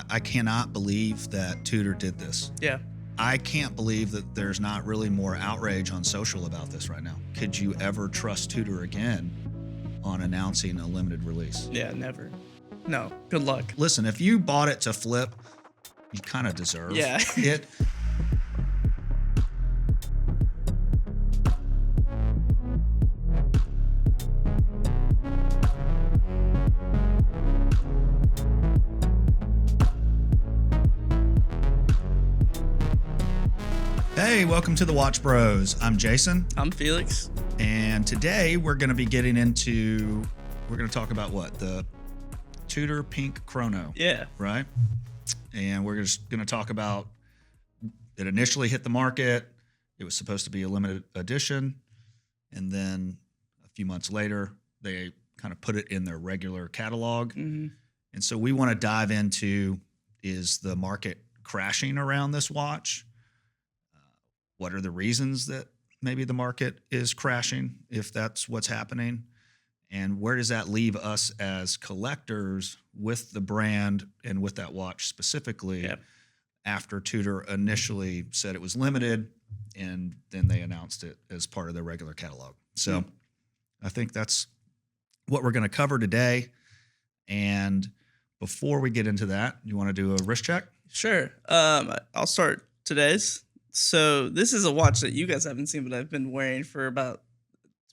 I cannot believe that Tudor did this. Yeah. I can't believe that there's not really more outrage on social about this right now. Could you ever trust Tudor again on announcing a limited release? Yeah, never. No. Good luck. Listen, if you bought it to flip, you kind of deserve it. Hey, welcome to the Watch Bros. I'm Jason. I'm Felix. And today we're going to be getting into, we're going to talk about what? The Tudor Pink Chrono. Yeah. Right? And we're just going to talk about it initially hit the market. It was supposed to be a limited edition. And then a few months later, they kind of put it in their regular catalog. Mm-hmm. And so we want to dive into, is the market crashing around this watch? What are the reasons that maybe the market is crashing, if that's what's happening? And where does that leave us as collectors with the brand and with that watch specifically after Tudor initially said it was limited and then they announced it as part of their regular catalog? So I think that's what we're going to cover today. And before we get into that, you want to do a wrist check? Sure. I'll start today's. So this is a watch that you guys haven't seen, but I've been wearing for about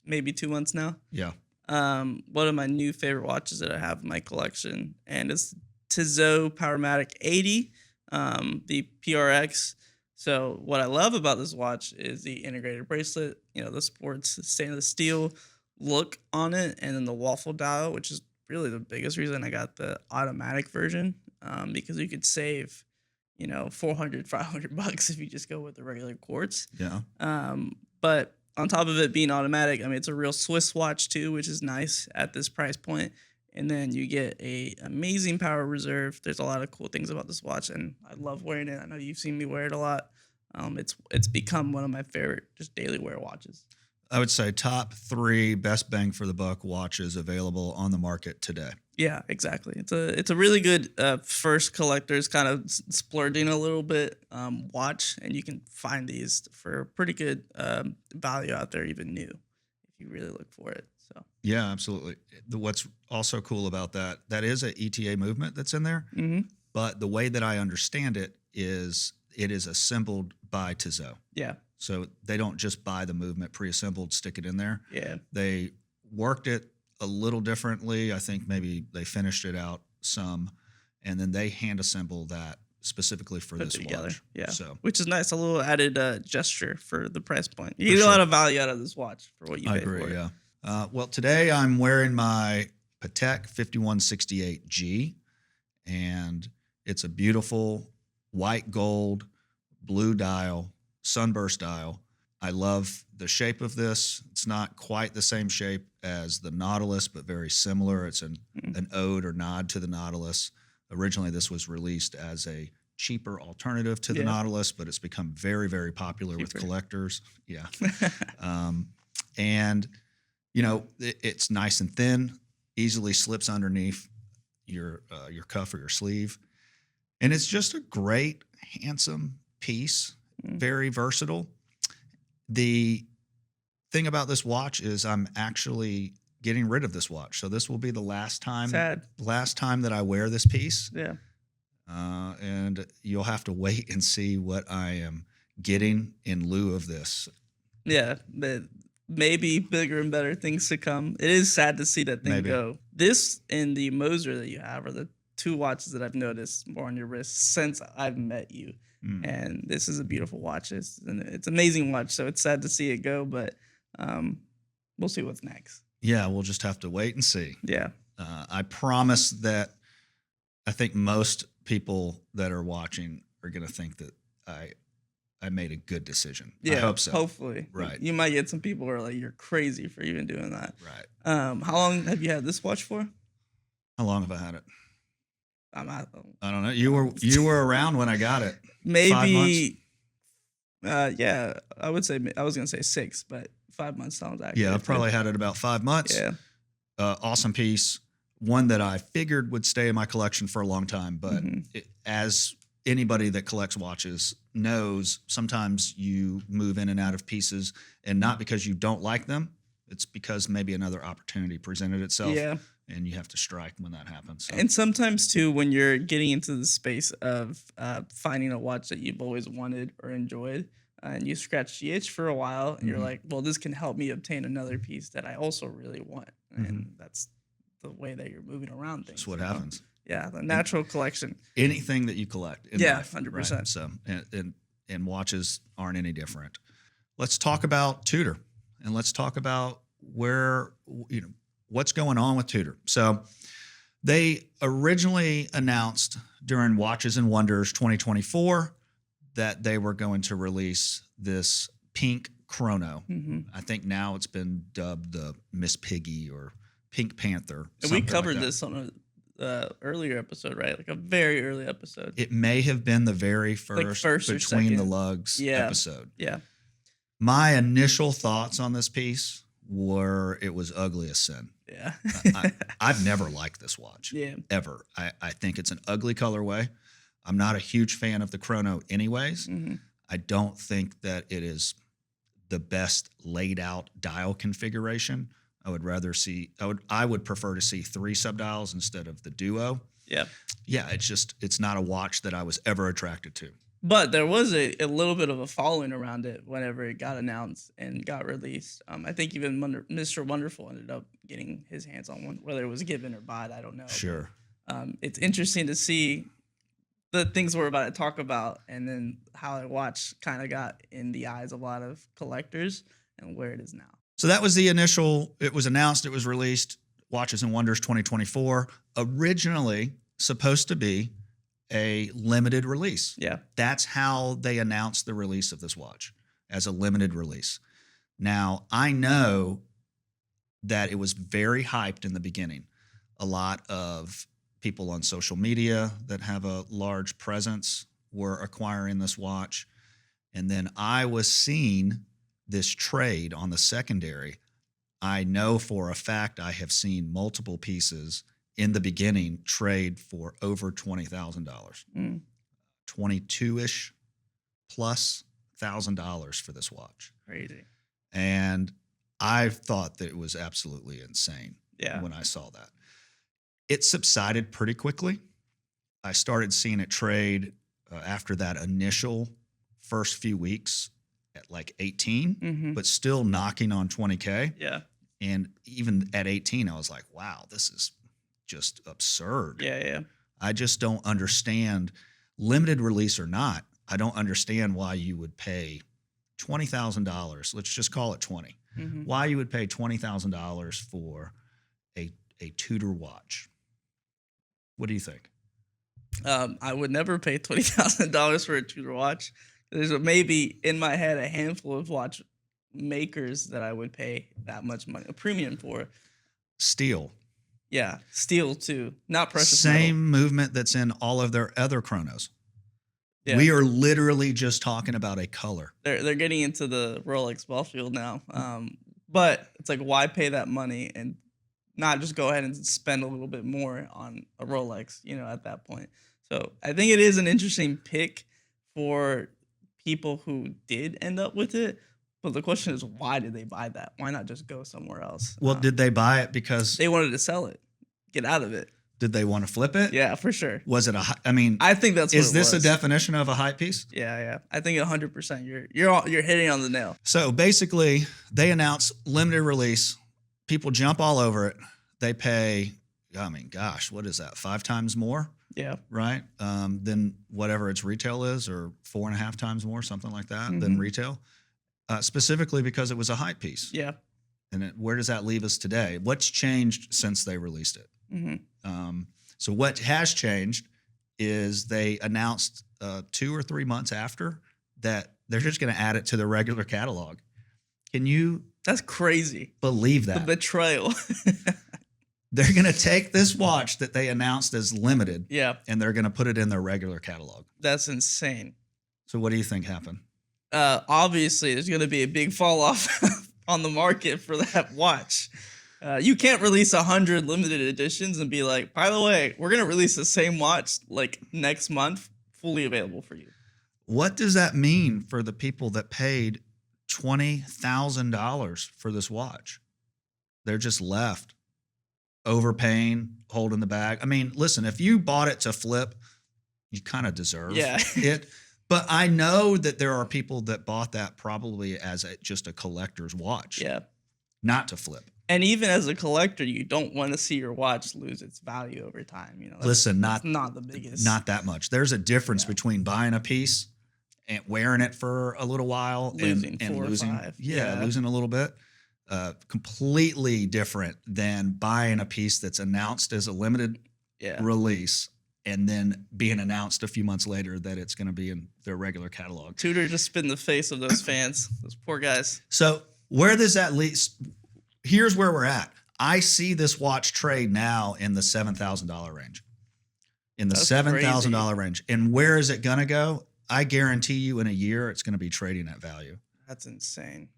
maybe 2 months now. Yeah. One of my new favorite watches that I have in my collection, and it's Tudor Powermatic 80, the PRX. So what I love about this watch is the integrated bracelet, the sports stainless steel look on it, and then the waffle dial, which is really the biggest reason I got the automatic version, because you could save $400, $500 if you just go with the regular quartz. Yeah. But on top of it being automatic, I mean, it's a real Swiss watch too, which is nice at this price point. And then you get a amazing power reserve. There's a lot of cool things about this watch, and I love wearing it. I know you've seen me wear it a lot. It's become one of my favorite just daily wear watches. I would say top 3 best bang for the buck watches available on the market today. Yeah, exactly. It's a really good first collector's kind of splurging a little bit watch, and you can find these for pretty good value out there, even new, if you really look for it. So yeah, absolutely. What's also cool about that is an ETA movement that's in there, but the way that I understand it is assembled by Tudor. Yeah. So they don't just buy the movement pre-assembled, stick it in there. Yeah. They worked it a little differently. I think maybe they finished it out some, and then they hand assemble that specifically for this watch. Yeah. So, which is nice. A little added gesture for the price point. You get a lot of value out of this watch for what you pay for it. I agree, yeah. Well, today I'm wearing my Patek 5168G, and it's a beautiful white gold, blue dial, sunburst dial. I love the shape of this. It's not quite the same shape as the Nautilus, but very similar. It's an ode or nod to the Nautilus. Originally, this was released as a cheaper alternative to the Nautilus, but it's become very, very popular with collectors. Yeah. And, it's nice and thin, easily slips underneath your cuff or your sleeve. And it's just a great, handsome piece. Very versatile. The thing about this watch is I'm actually getting rid of this watch. So this will be the last time that I wear this piece. Yeah. And you'll have to wait and see what I am getting in lieu of this. Yeah. Maybe bigger and better things to come. It is sad to see that thing go. This and the Moser that you have are the 2 watches that I've noticed more on your wrist since I've met you. And this is a beautiful watch. It's an amazing watch. So it's sad to see it go, but we'll see what's next. Yeah, we'll just have to wait and see. Yeah. I promise that I think most people that are watching are going to think that I made a good decision. Yeah, I hope so. Hopefully. Right. You might get some people who are like, you're crazy for even doing that. Right. How long have you had this watch for? How long have I had it? I don't know. You were around when I got it. Maybe. 5 months? Yeah, I would say. I was gonna say 6, but 5 months sounds accurate. Yeah, I've probably had it about 5 months. Yeah. Awesome piece. one that I figured would stay in my collection for a long time. But as anybody that collects watches knows, sometimes you move in and out of pieces, and not because you don't like them. It's because maybe another opportunity presented itself. Yeah. And you have to strike when that happens. So. And sometimes too, when you're getting into the space of finding a watch that you've always wanted or enjoyed, and you scratch the itch for a while, and you're like, well, this can help me obtain another piece that I also really want. And that's the way that you're moving around things. That's what happens. Yeah, the natural collection. Anything that you collect. In life, 100%. Right? So, and watches aren't any different. Let's talk about Tudor, and let's talk about what's going on with Tudor. So they originally announced during Watches and Wonders 2024 that they were going to release this pink Chrono. I think now it's been dubbed the Miss Piggy or Pink Panther. And we covered this on a earlier episode, right? Like a very early episode. It may have been the very first Between the Lugs episode. Yeah. My initial thoughts on this piece were it was ugly as sin. Yeah. I've never liked this watch. Yeah. Ever. I think it's an ugly colorway. I'm not a huge fan of the Chrono anyways. I don't think that it is the best laid out dial configuration. I would prefer to see 3 subdials instead of the Duo. Yeah. Yeah, it's not a watch that I was ever attracted to. But there was a little bit of a following around it whenever it got announced and got released. I think even Mr. Wonderful ended up getting his hands on one, whether it was given or bought, I don't know. Sure. But, it's interesting to see the things we're about to talk about and then how a watch kind of got in the eyes of a lot of collectors and where it is now. So that was the initial, it was announced, it was released, Watches and Wonders 2024, originally supposed to be a limited release. Yeah. That's how they announced the release of this watch, as a limited release. Now, I know that it was very hyped in the beginning. A lot of people on social media that have a large presence were acquiring this watch. And then I was seeing this trade on the secondary. I know for a fact I have seen multiple pieces in the beginning trade for over $20,000, 22-ish plus $1,000 for this watch. Crazy. And I thought that it was absolutely insane when I saw that. It subsided pretty quickly. I started seeing it trade after that initial first few weeks at like 18, but still knocking on 20K. Yeah. And even at 18, I was like, wow, this is just absurd. Yeah. I just don't understand, limited release or not, I don't understand why you would pay $20,000. Let's just call it 20. Why you would pay $20,000 for a Tudor watch. What do you think? I would never pay $20,000 for a Tudor watch. There's maybe in my head a handful of watch makers that I would pay that much money, a premium for. Steel. Yeah, steel too, not precious Same metal. movement that's in all of their other Chronos. Yeah. We are literally just talking about a color. They're getting into the Rolex ball field now, but it's like, why pay that money and not just go ahead and spend a little bit more on a Rolex, at that point. So I think it is an interesting pick for people who did end up with it. But the question is, why did they buy that? Why not just go somewhere else? Well, did they buy it because they wanted to sell it, get out of it? Did they want to flip it? Yeah, for sure. Was it I think that's is what it this was. a definition of a hype piece? Yeah. I think 100%. You're hitting on the nail. So basically, they announce limited release. People jump all over it. They pay, what is that? 5 times more? Yeah. Right? Than whatever its retail is, or 4.5 times more, something like that, than retail. Specifically because it was a hype piece. Yeah. And where does that leave us today? What's changed since they released it? So what has changed is they announced 2 or 3 months after that they're just going to add it to their regular catalog. Can you? That's crazy. Believe that. The betrayal. They're going to take this watch that they announced as limited, and they're going to put it in their regular catalog. That's insane. So what do you think happened? Obviously, there's going to be a big fall off on the market for that watch. You can't release 100 limited editions and be like, by the way, we're gonna release the same watch like next month, fully available for you. What does that mean for the people that paid $20,000 for this watch? They're just left overpaying, holding the bag. I mean, listen, if you bought it to flip, you kind of deserve it. But I know that there are people that bought that probably as just a collector's watch. Yeah. Not to flip. And even as a collector, you don't want to see your watch lose its value over time. You know, listen, that's not the biggest. Not that much. There's a difference between buying a piece and wearing it for a little while losing and four losing, or five. losing a little bit. Completely different than buying a piece that's announced as a limited release and then being announced a few months later that it's going to be in their regular catalog. Tudor just spit in the face of those fans, those poor guys. So where does that lead? Here's where we're at. I see this watch trade now in the $7,000 range. In the $7,000 range. And where is it going to go? I guarantee you in a year it's going to be trading at value. That's insane.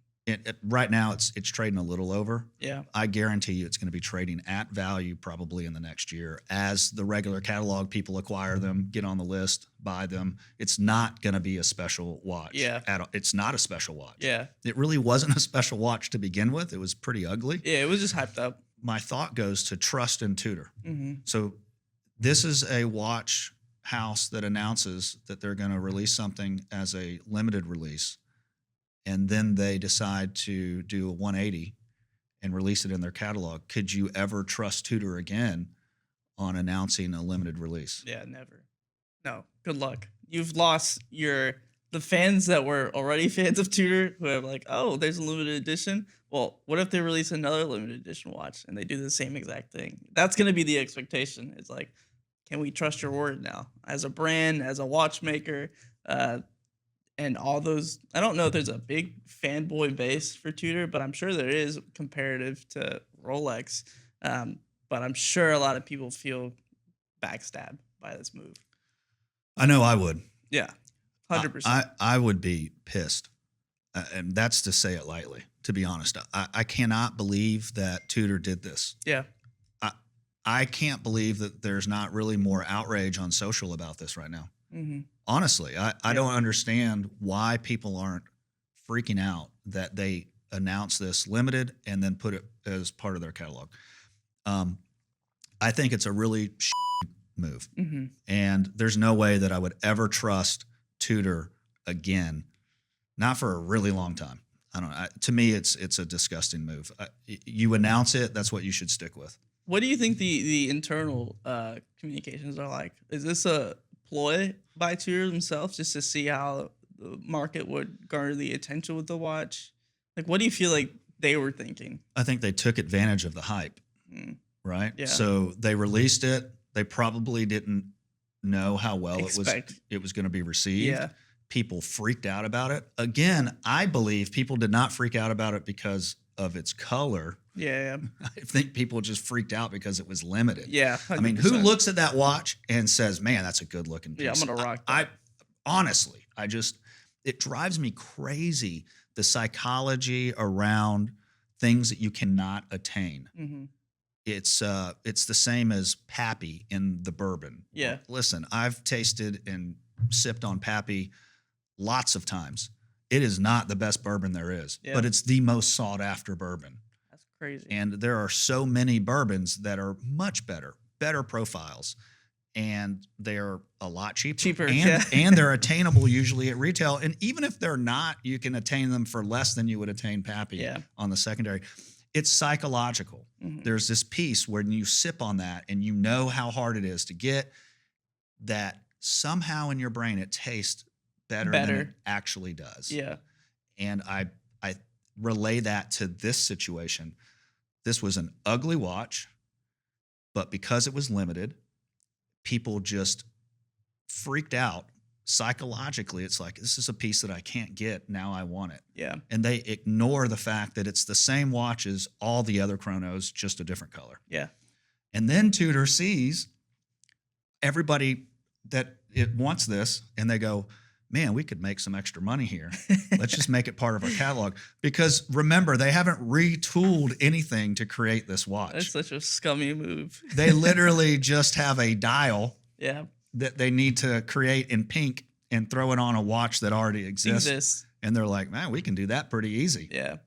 Right now it's trading a little over. Yeah. I guarantee you it's going to be trading at value probably in the next year as the regular catalog people acquire them, get on the list, buy them. It's not going to be a special watch. Yeah. It's not a special watch. Yeah. It really wasn't a special watch to begin with. It was pretty ugly. Yeah, it was just hyped up. My thought goes to trust in Tudor. Mm-hmm. So this is a watch house that announces that they're going to release something as a limited release. And then they decide to do a 180 and release it in their catalog. Could you ever trust Tudor again on announcing a limited release? Yeah, never. No, good luck. You've lost the fans that were already fans of Tudor who are like, oh, there's a limited edition. Well, what if they release another limited edition watch and they do the same exact thing? That's going to be the expectation. It's like, can we trust your word now? As a brand, as a watchmaker, and all those, I don't know if there's a big fanboy base for Tudor, but I'm sure there is comparative to Rolex. But I'm sure a lot of people feel backstabbed by this move. I know I would. Yeah, 100%. I would be pissed. And that's to say it lightly, to be honest. I cannot believe that Tudor did this. Yeah. I can't believe that there's not really more outrage on social about this right now. Mm-hmm. Honestly, I don't understand why people aren't freaking out that they announce this limited and then put it as part of their catalog. I think it's a really move. Mm-hmm. And there's no way that I would ever trust Tudor again, not for a really long time. I don't know. To me, it's a disgusting move. You announce it, that's what you should stick with. What do you think the internal communications are like? Is this a ploy by Tudor themselves just to see how the market would garner the attention with the watch? Like, what do you feel like they were thinking? I think they took advantage of the hype, right? Yeah. So they released it. They probably didn't know how well it was going to be received. Yeah. People freaked out about it. Again, I believe people did not freak out about it because of its color. Yeah. I think people just freaked out because it was limited. Yeah. 100%. I mean, who looks at that watch and says, man, that's a good looking piece? Yeah, I'm going to rock that. I honestly, it drives me crazy, the psychology around things that you cannot attain. Mm-hmm. It's the same as Pappy in the bourbon. Yeah. Listen, I've tasted and sipped on Pappy lots of times. It is not the best bourbon there is, but it's the most sought after bourbon. That's crazy. And there are so many bourbons that are much better profiles, and they're a lot cheaper. And they're attainable usually at retail. And even if they're not, you can attain them for less than you would attain Pappy on the secondary. It's psychological. Mm-hmm. There's this piece where you sip on that and you know how hard it is to get, that somehow in your brain it tastes better than it actually does. Yeah. And I relay that to this situation. This was an ugly watch, but because it was limited, people just freaked out. Psychologically, it's like, this is a piece that I can't get. Now I want it. Yeah. And they ignore the fact that it's the same watch as all the other Chronos, just a different color. Yeah. And then Tudor sees everybody that it wants this, and they go, man, we could make some extra money here. Let's just make it part of our catalog. Because remember, they haven't retooled anything to create this That's watch. such a scummy move. They literally just have a dial Yeah, that they need to create in pink and throw it on a watch that already exists. exists. And they're like, man, we can do that pretty easy. Yeah,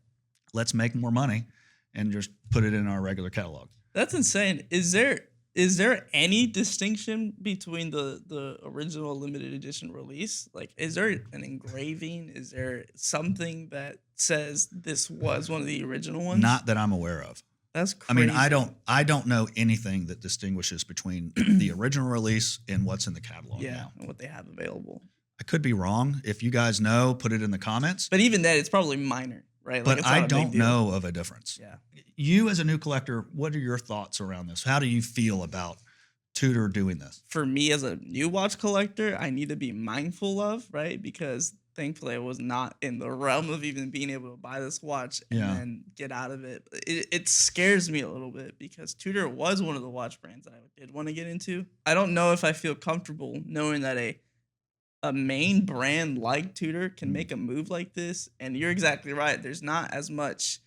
Let's make more money and just put it in our regular catalog. that's insane. Is there any distinction between the original limited edition release? Like, is there an engraving? Is there something that says this was one of the original ones? Not that I'm aware of. That's I crazy. mean, I don't know anything that distinguishes between the original release and what's in the catalog Yeah, now. and what they have available. I could be wrong. If you guys know, put it in the comments. But even then, it's probably minor, right? Like, But it's not I a big don't deal. know of a difference. Yeah. You as a new collector, what are your thoughts around this? How do you feel about Tudor doing this? For me as a new watch collector, I need to be mindful of, right? Because thankfully I was not in the realm of even being able to buy this watch and Yeah. then get out of it. It scares me a little bit because Tudor was one of the watch brands that I did want to get into. I don't know if I feel comfortable knowing that a main brand like Tudor can make a move like this. And you're exactly right. There's not as much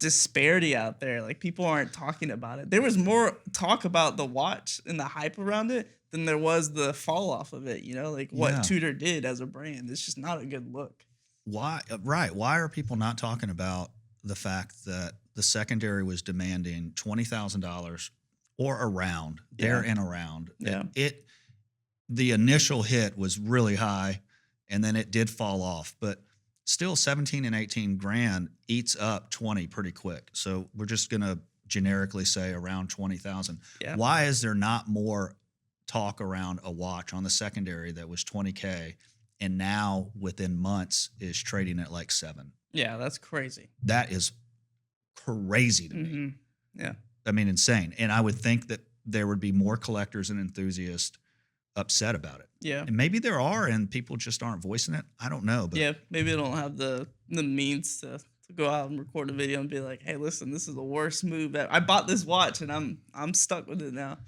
disparity out there. Like, people aren't talking about it. There was more talk about the watch and the hype around it than there was the fall off of it, like what Yeah. Tudor did as a brand. It's just not a good look. Why? Right. Why are people not talking about the fact that the secondary was demanding $20,000 or around there Yeah. and around? Yeah. The initial hit was really high, and then it did fall off, but still 17 and 18 grand eats up 20 pretty quick. So we're just going to generically say around 20,000. Yeah. Why is there not more talk around a watch on the secondary that was 20K and now within months is trading at like 7? Yeah, that's crazy. That is crazy to me. Hmm. Yeah. I mean, insane. And I would think that there would be more collectors and enthusiasts upset about it. Yeah. And maybe there are, and people just aren't voicing it. I don't know. But Yeah. Maybe they don't have the means to go out and record a video and be like, hey, listen, this is the worst move ever. I bought this watch and I'm stuck with it now.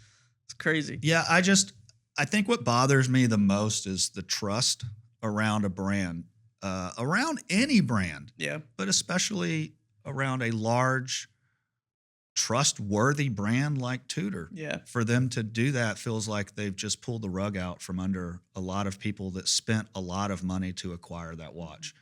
It's crazy. yeah, I think what bothers me the most is the trust around a brand, around any brand, Yeah. but especially around a large, trustworthy brand like Tudor. Yeah. For them to do that feels like they've just pulled the rug out from under a lot of people that spent a lot of money to acquire that watch.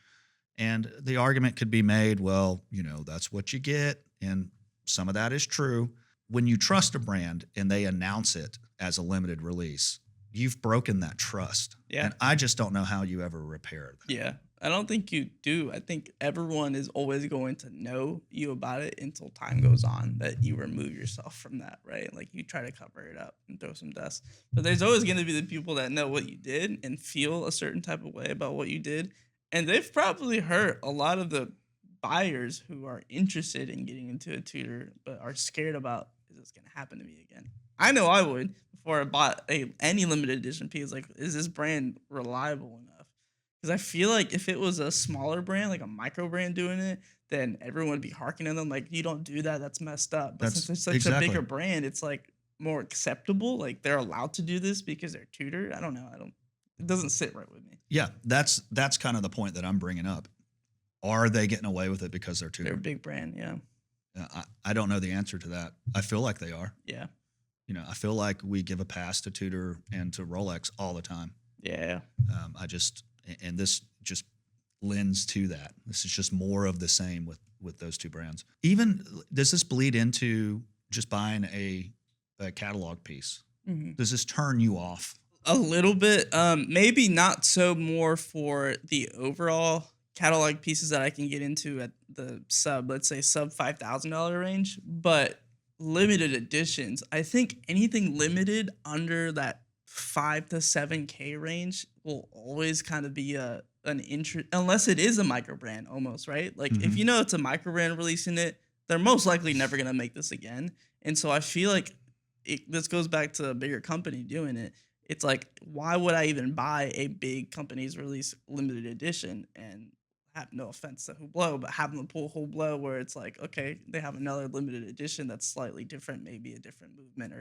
And the argument could be made, well, that's what you get. And some of that is true. When you trust a brand and they announce it as a limited release, you've broken that trust. Yeah. And I just don't know how you ever repair that. Yeah. I don't think you do. I think everyone is always going to know you about it until time goes on that you remove yourself from that, right? Like, you try to cover it up and throw some dust. But there's always going to be the people that know what you did and feel a certain type of way about what you did. And they've probably hurt a lot of the buyers who are interested in getting into a Tudor but are scared about, is this going to happen to me again? I know I would before I bought any limited edition piece. Like, is this brand reliable enough? Because I feel like if it was a smaller brand, like a micro brand doing it, then everyone would be harking on them like, you don't do that, that's messed up. But That's since it's such exactly. a bigger brand, it's like more acceptable. Like, they're allowed to do this because they're Tudor. I don't know. It doesn't sit right with me. Yeah, that's kind of the point that I'm bringing up. Are they getting away with it because they're Tudor? They're a big brand. Yeah. I don't know the answer to that. I feel like they are. Yeah. I feel like we give a pass to Tudor and to Rolex all the time. Yeah. And this just lends to that. This is just more of the same with those two brands. Even, does this bleed into just buying a catalog piece? Mm-hmm. Does this turn you off? A little bit. Maybe not so more for the overall catalog pieces that I can get into at the let's say sub $5,000 range, but limited editions. I think anything limited under that 5 to 7K range will always kind of be an interest, unless it is a micro brand almost, right? Like, if Mhm. it's a micro brand releasing it, they're most likely never going to make this again. And so I feel like this goes back to a bigger company doing it. It's like, why would I even buy a big company's release limited edition and have, no offense to Hublot, but have them pull Hublot where it's like, okay, they have another limited edition that's slightly different, maybe a different movement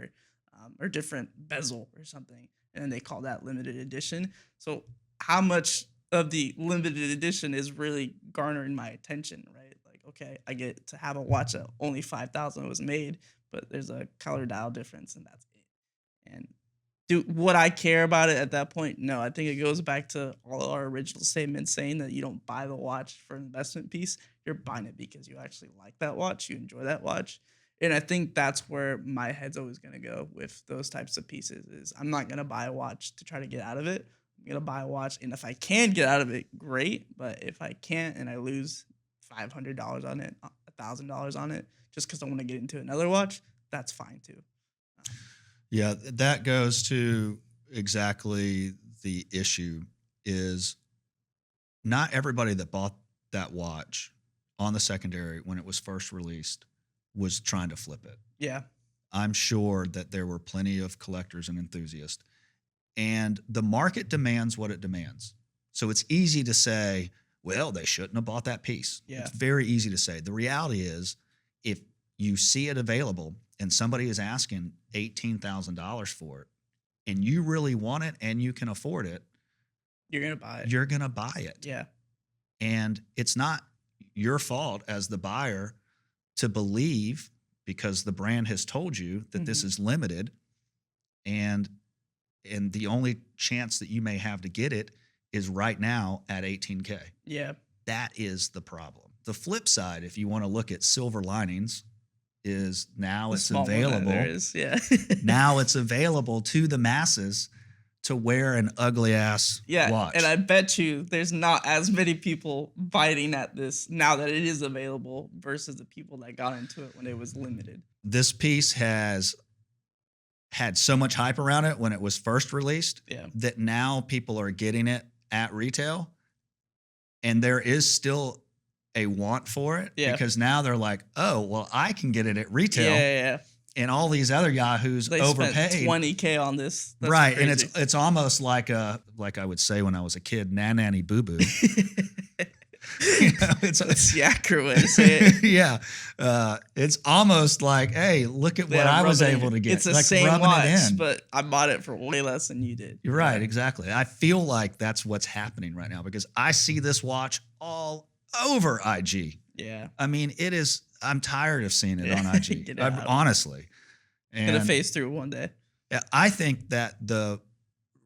or different bezel or something, and then they call that limited edition. So how much of the limited edition is really garnering my attention, right? Like, okay, I get to have a watch that only 5,000 was made, but there's a color dial difference, and that's it. And do would I care about it at that point? No, I think it goes back to all our original statements saying that you don't buy the watch for an investment piece. You're buying it because you actually like that watch, you enjoy that watch. And I think that's where my head's always gonna go with those types of pieces is I'm not gonna buy a watch to try to get out of it. I'm gonna buy a watch, and if I can get out of it, great. But if I can't and I lose $500 on it, $1,000 on it, just because I want to get into another watch, that's fine too. Um, Yeah, that goes to exactly the issue is not everybody that bought that watch on the secondary when it was first released was trying to flip it. yeah, I'm sure that there were plenty of collectors and enthusiasts, and the market demands what it demands. So it's easy to say, well, they shouldn't have bought that piece. yeah, It's very easy to say. The reality is, if you see it available and somebody is asking $18,000 for it, and you really want it and you can afford it, you're gonna buy it. you're going to buy it. Yeah, And it's not your fault as the buyer to believe because the brand has told you that this Mhm. is limited and the only chance that you may have to get it is right now at 18K. yeah. That is the problem. The flip side, if you want to look at silver linings, is now The it's small one that available. there is, yeah. Now it's available to the masses to wear an ugly ass Yeah, watch. and I bet you there's not as many people biting at this now that it is available versus the people that got into it when it was limited. This piece has had so much hype around it when it was first released Yeah. that now people are getting it at retail, and there is still a want for it Yeah. because now they're like, oh, well, I can get it at retail, Yeah. and all these other yahoos They overpaid. spent 20K on this. That's Right, and crazy. it's almost like like I would say when I was a kid, nanny boo boo. It's That's the accurate way to say it. yeah, it's almost like, hey, look at what Yeah, I was rubbing it- able to get. It's the like same rubbing watch, it in. but I bought it for way less than you did. You're right, Yeah. exactly. I feel like that's what's happening right now because I see this watch all over IG. Yeah. I mean, it is. I'm tired of seeing it Yeah. on IG. Get out. Honestly, Gonna and phase through one day. I think that the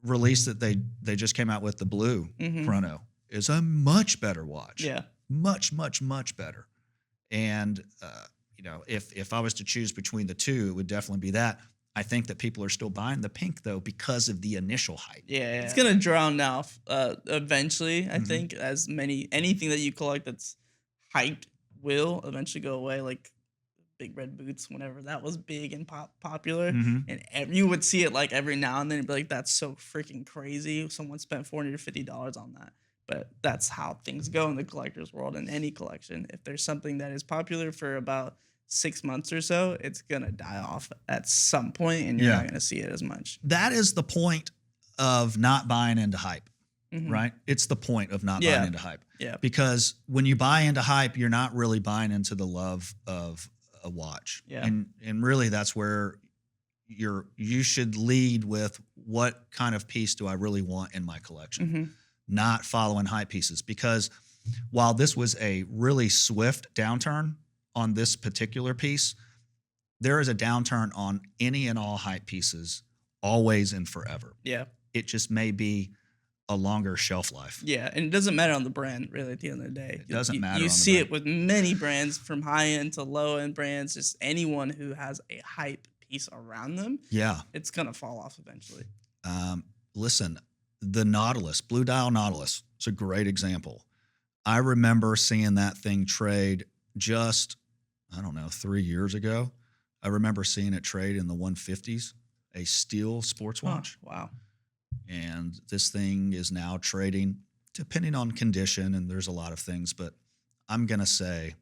release that they just came out with, the blue Mhm. Chrono, is a much better watch. Yeah. Much, much, much better. And if I was to choose between the two, it would definitely be that. I think that people are still buying the pink though because of the initial hype. Yeah, it's gonna drown out eventually. I Mhm. think as anything that you collect that's hyped will eventually go away. Like Big Red Boots, whenever that was big and popular, Mhm. and you would see it like every now and then, and be like, "That's so freaking crazy! Someone spent $450 on that." But that's how things go in the collector's world in any collection. If there's something that is popular for about 6 months or so, it's gonna die off at some point, and you're Yeah. not gonna see it as much. That is the point of not buying into hype, Mhm. right? It's the point of not Yeah. buying into hype. Yeah. Because when you buy into hype, you're not really buying into the love of a watch. Yeah. And really that's where you should lead with what kind of piece do I really want in my collection, Hmm. not following hype pieces. Because while this was a really swift downturn on this particular piece, there is a downturn on any and all hype pieces always and forever. Yeah. It just may be a longer shelf life. Yeah, and it doesn't matter on the brand, really, at the end of the day. It doesn't matter You on the see brand. it with many brands from high end to low end brands, just anyone who has a hype piece around them, Yeah. it's going to fall off eventually. Listen, the Nautilus, Blue Dial Nautilus, it's a great example. I remember seeing that thing trade just, I don't know, 3 years ago. I remember seeing it trade in the 150s, a steel sports watch. Oh, wow. And this thing is now trading, depending on condition, and there's a lot of things, but I'm going to say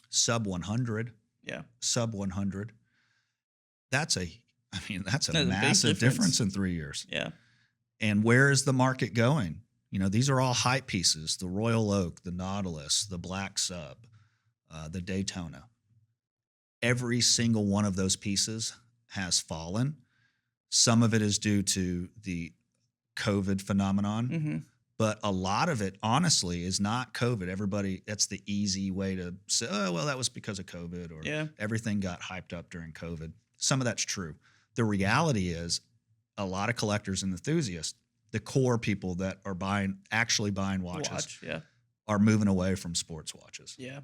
sub 100, Yeah. sub 100. That's a That's a big massive difference. difference in 3 years. Yeah. And where is the market going? These are all hype pieces: the Royal Oak, the Nautilus, the Black Sub, the Daytona. Every single one of those pieces has fallen. Some of it is due to the COVID phenomenon. Mm-hmm. But a lot of it, honestly, is not COVID. Everybody, that's the easy way to say, oh, well, that was because of COVID, or Yeah. everything got hyped up during COVID. Some of that's true. The reality is a lot of collectors and enthusiasts, the core people that are actually buying watches, Yeah. are moving away from sports watches. Yeah.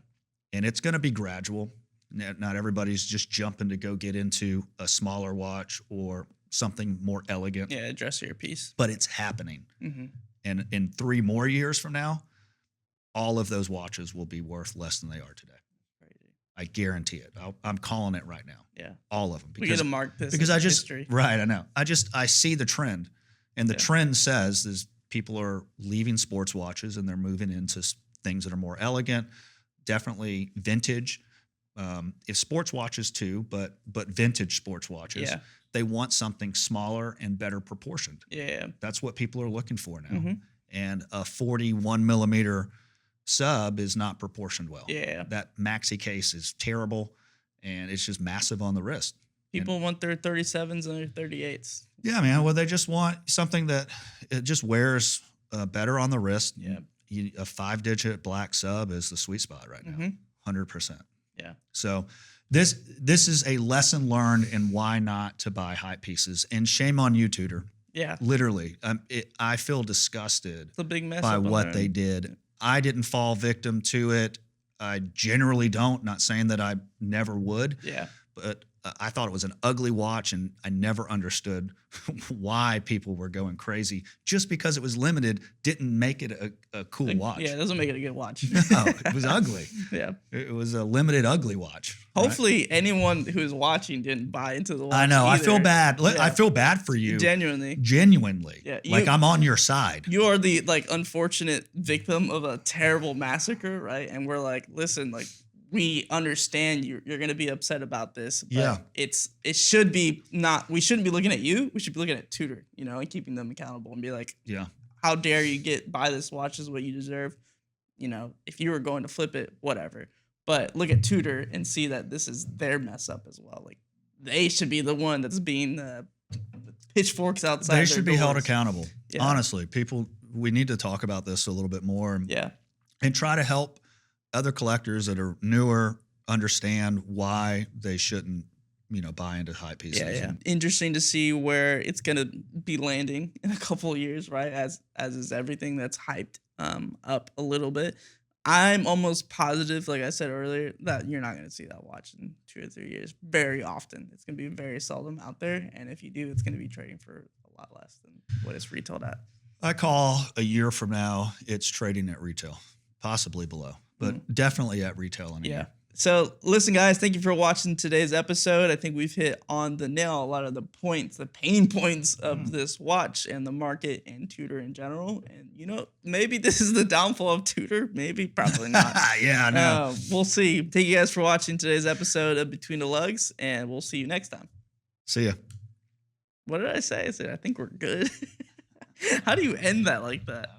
And it's going to be gradual. Not everybody's just jumping to go get into a smaller watch or something more elegant. Yeah. Dressier piece. But it's happening. Mm-hmm. And in 3 more years from now, all of those watches will be worth less than they are today. Crazy. I guarantee it. I'm calling it right now. Yeah. All of them. We get to mark this because in I just history. right. I know. I see the trend, and the Yeah. trend says is people are leaving sports watches and they're moving into things that are more elegant. Definitely vintage. If sports watches too, but vintage sports watches. Yeah. They want something smaller and better proportioned. Yeah. That's what people are looking for now. Mm-hmm. And a 41 millimeter sub is not proportioned well. Yeah. That maxi case is terrible, and it's just massive on the wrist. People want their 37s and their 38s. Yeah, man. Well, they just want something that it just wears better on the wrist. Yeah. A 5-digit black sub is the sweet spot right now. Mm-hmm. 100%. Yeah. So this is a lesson learned in why not to buy hype pieces. And shame on you, Tudor. Yeah. Literally, I feel disgusted It's a big mess by up on what there. they did. I didn't fall victim to it. I generally don't. Not saying that I never would. Yeah. But I thought it was an ugly watch, and I never understood why people were going crazy. Just because it was limited didn't make it a cool watch. Yeah, it doesn't make it a good watch. No, it was ugly. Yeah. It was a limited ugly watch. right? Hopefully, anyone who's watching didn't buy into the watch. I know. I feel either. bad. Yeah. I feel bad for you. Genuinely. Genuinely. Yeah, Like I'm on your side. You are the unfortunate victim of a terrible massacre, right? And we're like, listen, we understand you're going to be upset about this. But Yeah. it should be not. We shouldn't be looking at you. We should be looking at Tudor, and keeping them accountable and be like, Yeah. how dare you buy this watch is what you deserve. If you were going to flip it, whatever. But look at Tudor and see that this is their mess up as well. Like they should be the one that's being pitchforks outside. They their should be held doors. accountable. Yeah. Honestly, we need to talk about this a little bit more. Yeah. And try to help other collectors that are newer understand why they shouldn't, buy into hype pieces. Yeah. Interesting to see where it's gonna be landing in a couple of years, right? As is everything that's hyped up a little bit. I'm almost positive, like I said earlier, that you're not gonna see that watch in 2 or 3 years very often. It's gonna be very seldom out there, and if you do, it's gonna be trading for a lot less than what it's retailed at. I call a year from now, it's trading at retail, possibly below, but definitely at retail in a year. So listen, guys, thank you for watching today's episode. I think we've hit on the nail a lot of the pain points of this watch and the market and Tudor in general. And, maybe this is the downfall of Tudor. Maybe, probably not. Yeah, I know. We'll see. Thank you guys for watching today's episode of Between the Lugs, and we'll see you next time. See ya. What did I say? I said, I think we're good. How do you end that like that?